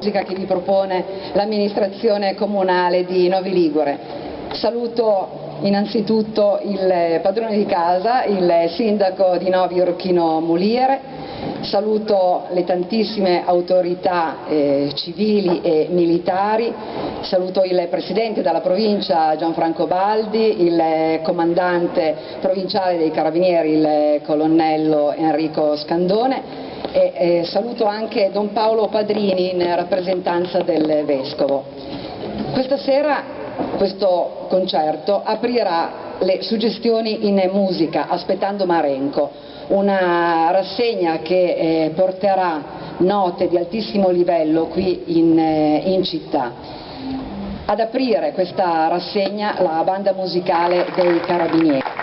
musica che vi propone l'amministrazione comunale di Novi Ligure. Saluto innanzitutto il padrone di casa, il sindaco di Novi Orchino Muliere, saluto le tantissime autorità civili e militari, saluto il presidente della provincia Gianfranco Baldi, il comandante provinciale dei carabinieri, il colonnello Enrico Scandone, e saluto anche Don Paolo Padrini in rappresentanza del Vescovo. Questa sera questo concerto aprirà le suggestioni in musica Aspettando Marenco, una rassegna che porterà note di altissimo livello qui in città. Ad aprire questa rassegna la banda musicale dei Carabinieri.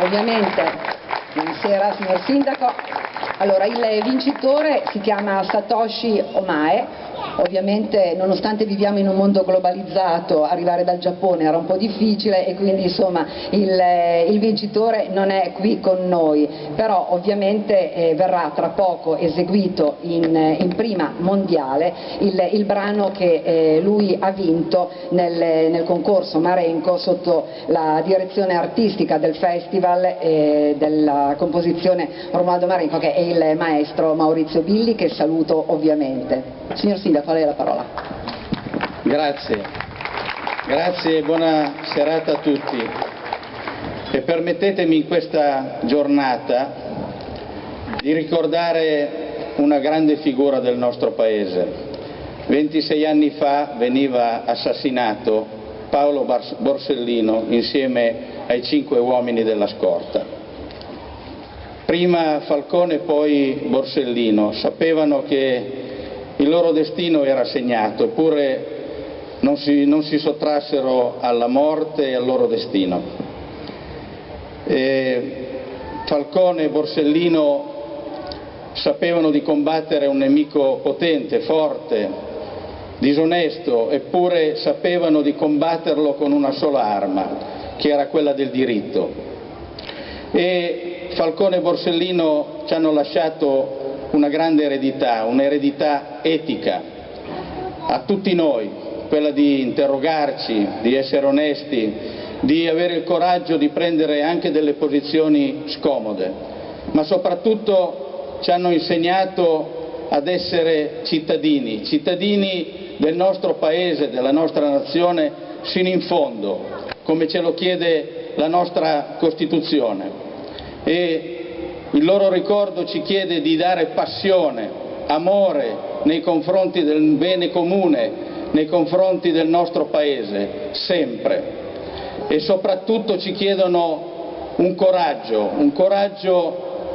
Ovviamente, buonasera signor Sindaco. Allora, il vincitore si chiama Satoshi Omae. Ovviamente, nonostante viviamo in un mondo globalizzato, arrivare dal Giappone era un po' difficile e quindi insomma il vincitore non è qui con noi, però ovviamente verrà tra poco eseguito in prima mondiale il brano che lui ha vinto nel concorso Marenco sotto la direzione artistica del festival della composizione Romualdo Marenco, che è il maestro Maurizio Billi, che saluto ovviamente. Signor Sindaco, a lei la parola. Grazie e buona serata a tutti. E permettetemi in questa giornata di ricordare una grande figura del nostro Paese. 26 anni fa veniva assassinato Paolo Borsellino insieme ai 5 uomini della scorta. Prima Falcone e poi Borsellino sapevano che il loro destino era segnato, eppure non si sottrassero alla morte e al loro destino. Falcone e Borsellino sapevano di combattere un nemico potente, forte, disonesto, eppure sapevano di combatterlo con una sola arma, che era quella del diritto. E Falcone e Borsellino ci hanno lasciato una grande eredità, un'eredità etica a tutti noi, quella di interrogarci, di essere onesti, di avere il coraggio di prendere anche delle posizioni scomode, ma soprattutto ci hanno insegnato ad essere cittadini del nostro Paese, della nostra nazione, sino in fondo, come ce lo chiede la nostra Costituzione. E il loro ricordo ci chiede di dare passione, amore nei confronti del bene comune, nei confronti del nostro Paese, sempre. E soprattutto ci chiedono un coraggio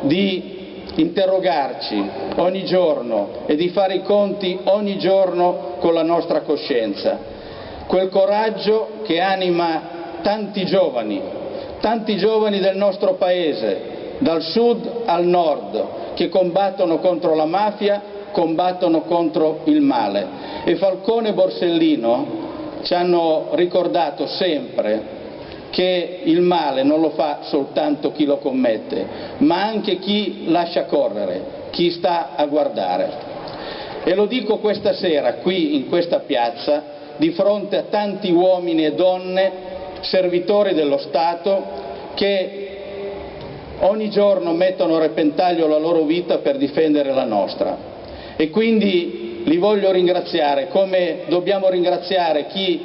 di interrogarci ogni giorno e di fare i conti ogni giorno con la nostra coscienza. Quel coraggio che anima tanti giovani del nostro Paese, dal sud al nord, che combattono contro la mafia, combattono contro il male. E Falcone e Borsellino ci hanno ricordato sempre che il male non lo fa soltanto chi lo commette, ma anche chi lascia correre, chi sta a guardare. E lo dico questa sera, qui in questa piazza, di fronte a tanti uomini e donne, servitori dello Stato, che ogni giorno mettono a repentaglio la loro vita per difendere la nostra. E quindi li voglio ringraziare, come dobbiamo ringraziare chi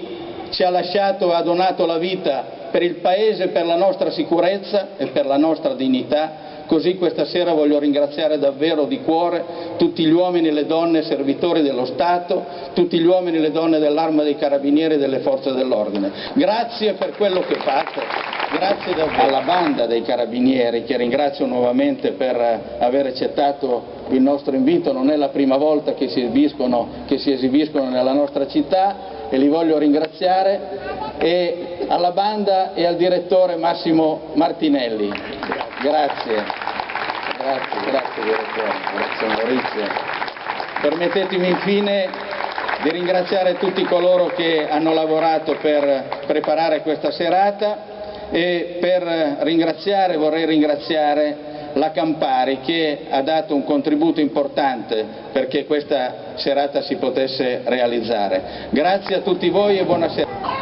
ci ha lasciato e ha donato la vita per il Paese, per la nostra sicurezza e per la nostra dignità. Così questa sera voglio ringraziare davvero di cuore tutti gli uomini e le donne servitori dello Stato, tutti gli uomini e le donne dell'Arma dei Carabinieri e delle Forze dell'Ordine. Grazie per quello che fate, grazie davvero alla banda dei Carabinieri, che ringrazio nuovamente per aver accettato il nostro invito. Non è la prima volta che si esibiscono nella nostra città, e li voglio ringraziare, e alla banda e al direttore Massimo Martinelli. Grazie direttore, grazie Maurizio. Permettetemi infine di ringraziare tutti coloro che hanno lavorato per preparare questa serata, e vorrei ringraziare la Campari, che ha dato un contributo importante perché questa serata si potesse realizzare. Grazie a tutti voi e buona serata.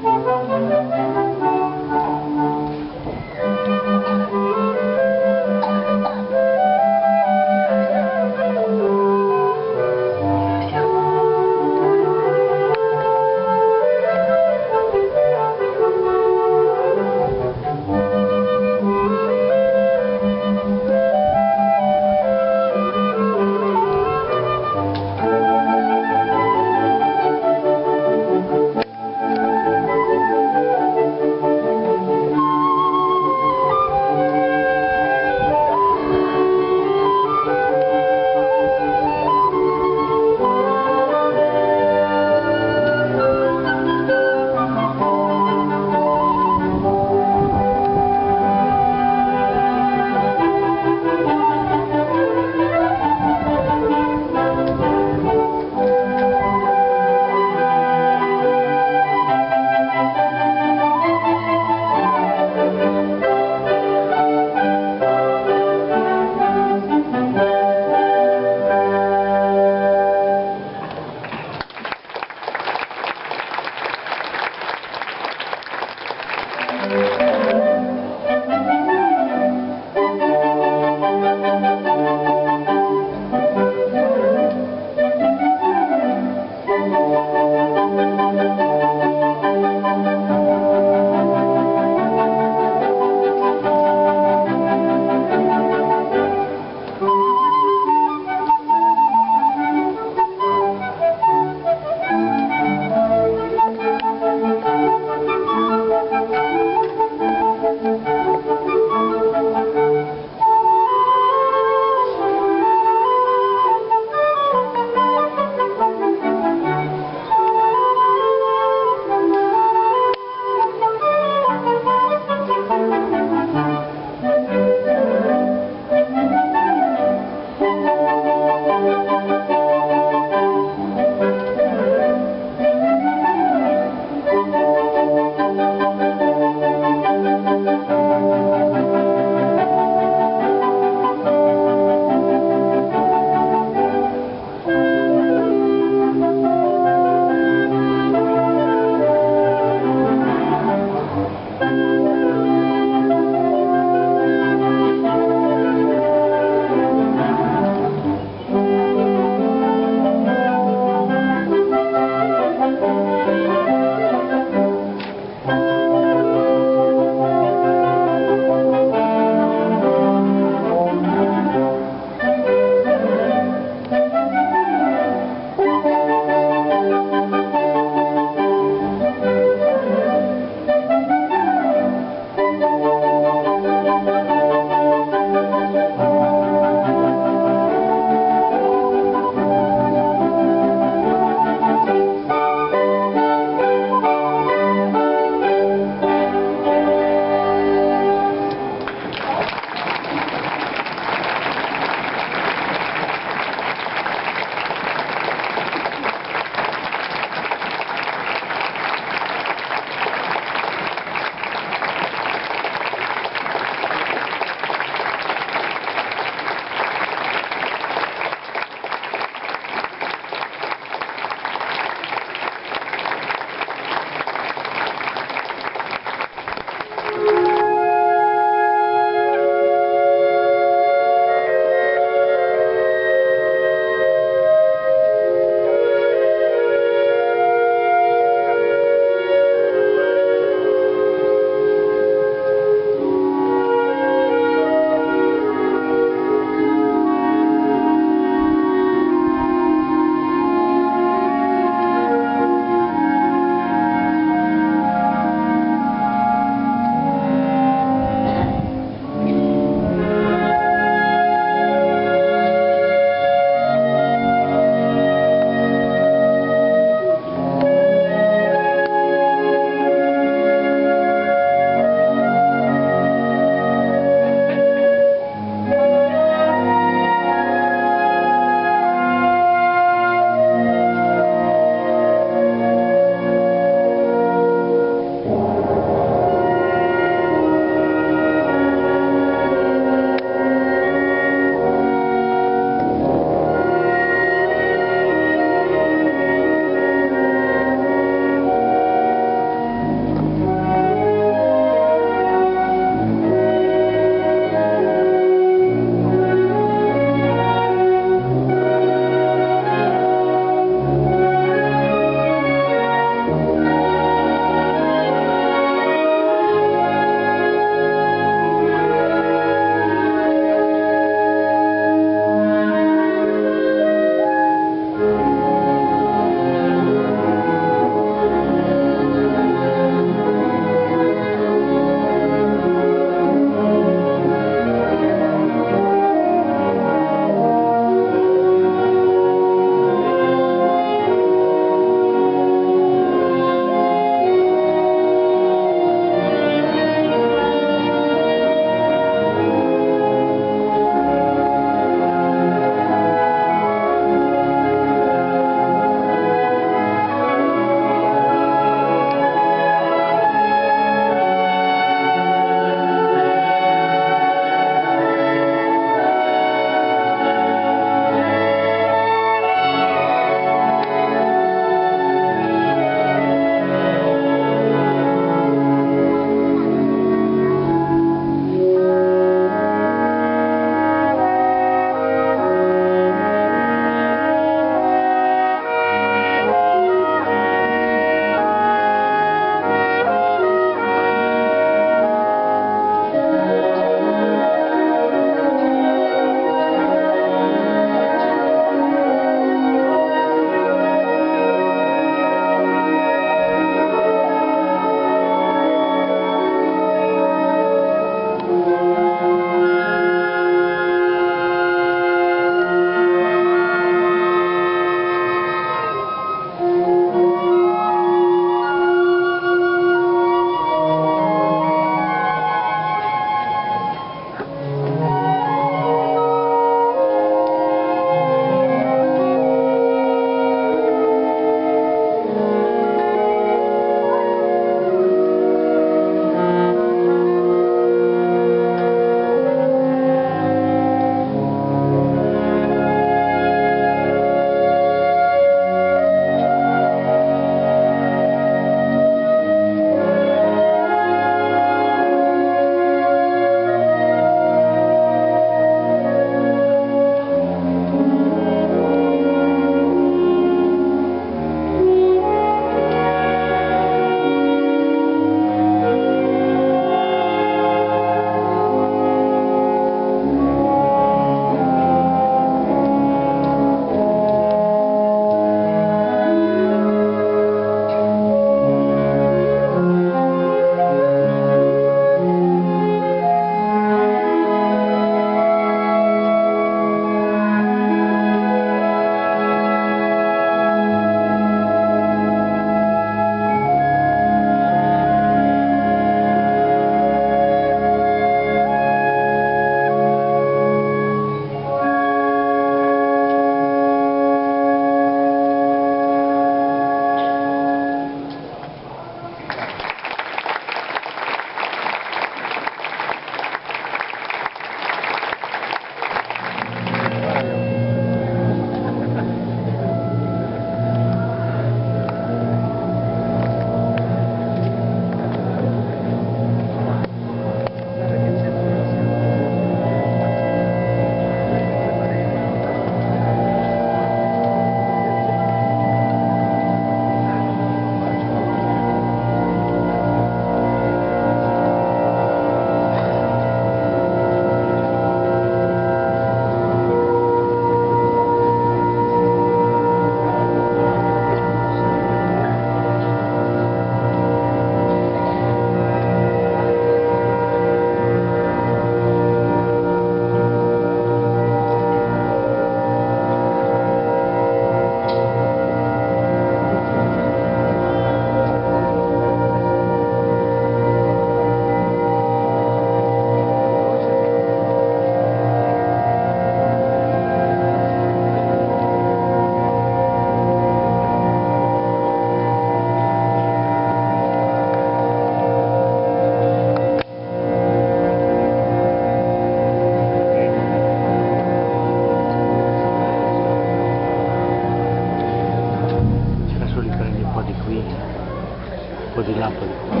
vino, un po' di lampo di fuoco.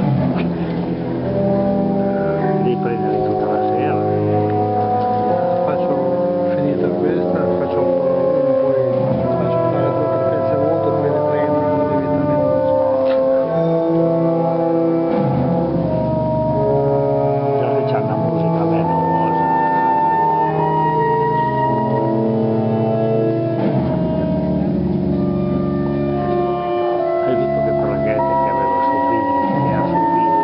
Devi prendere tutta la sera. Faccio finita questa, faccio un po' faccio fare 2 o 3 pezzi a volta, poi le prendo, così vitamine. Già che c'è una musica veloce. Hai visto che plaghette che aveva suo figlio, che ha subito?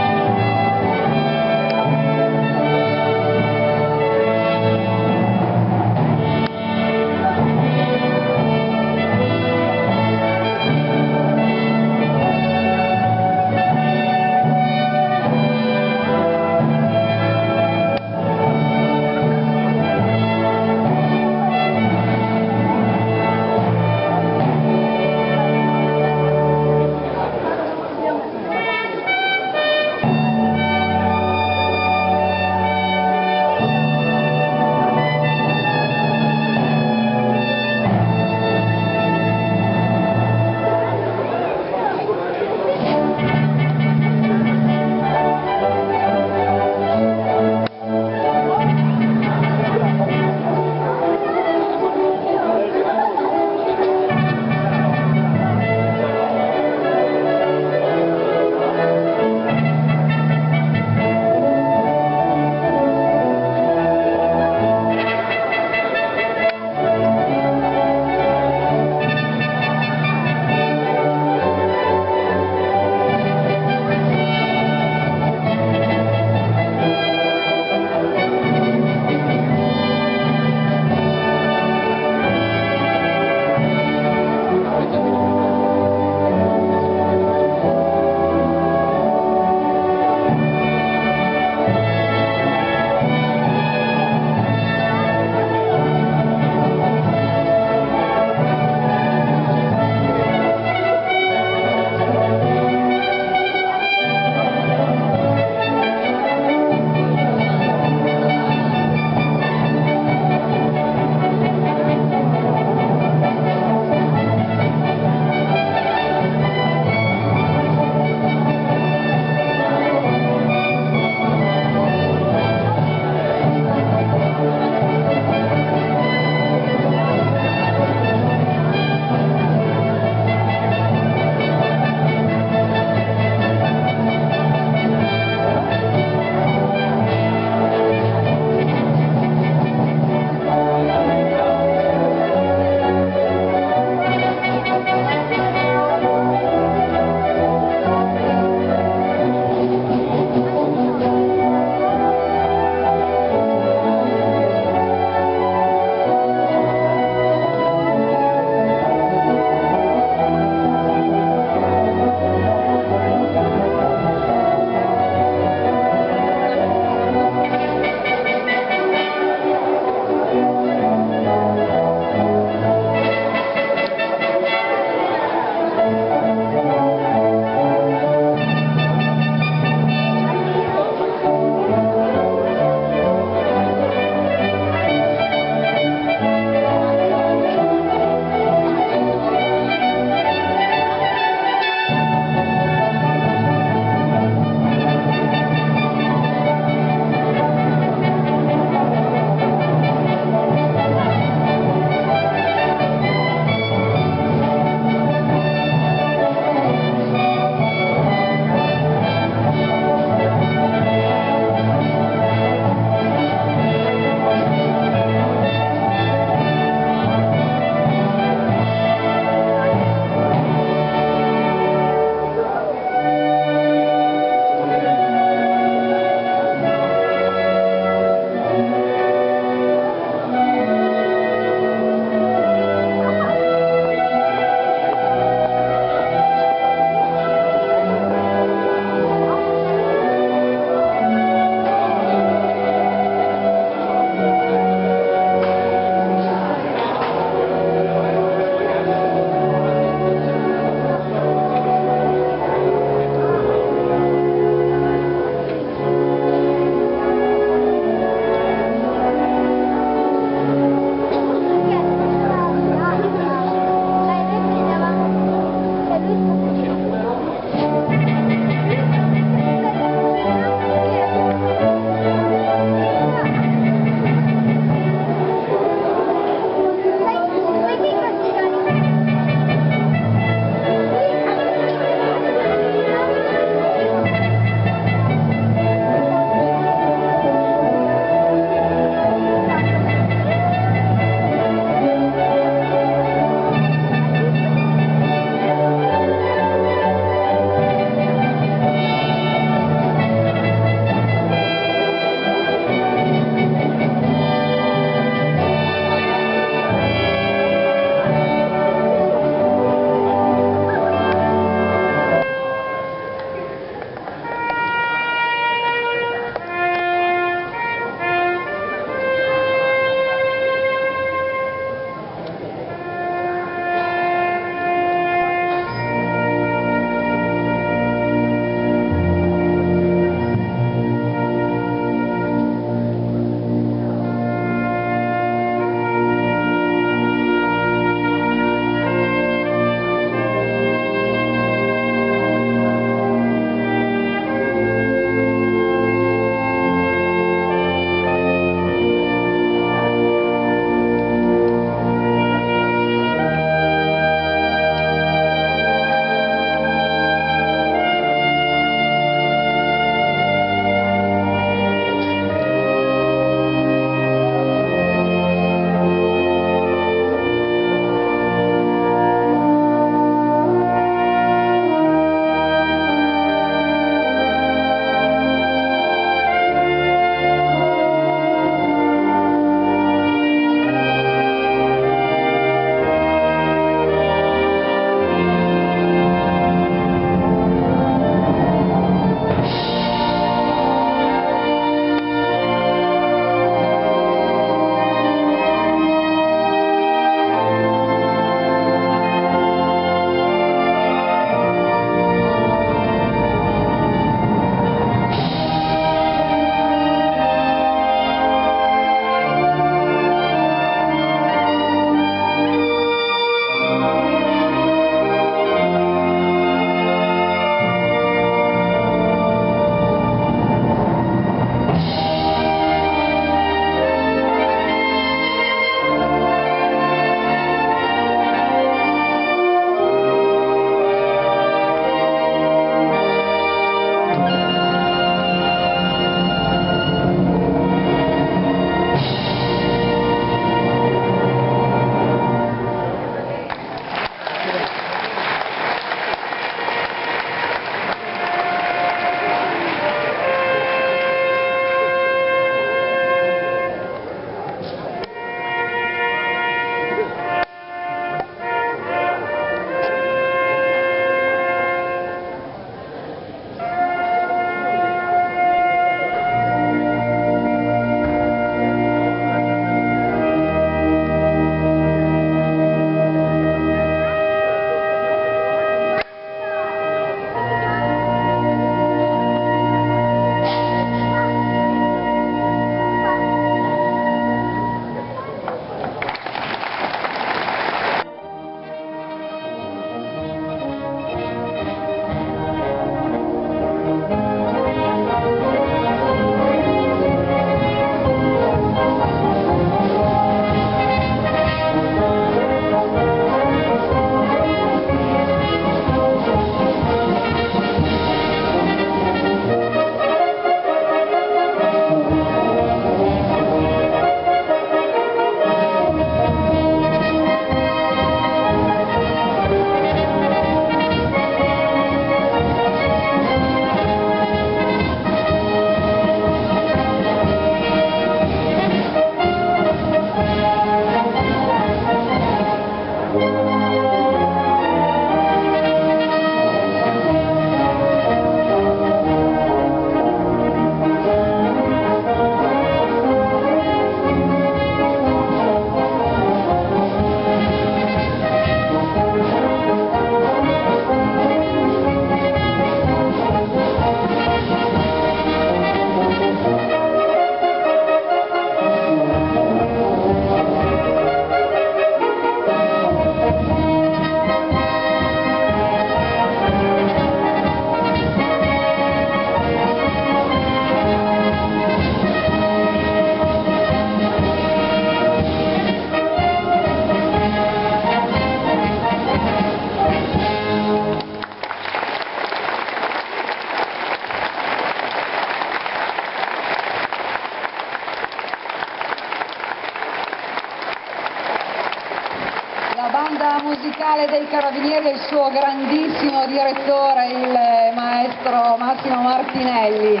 musicale dei Carabinieri e il suo grandissimo direttore, il maestro Massimo Martinelli.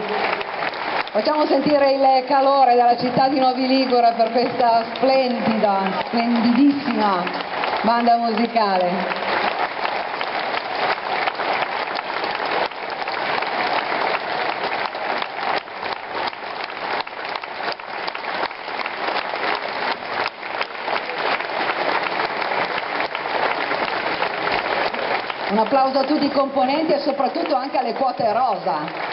Facciamo sentire il calore della città di Novi Ligure per questa splendidissima banda musicale. Un applauso a tutti i componenti e soprattutto anche alle quote rosa.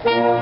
Thank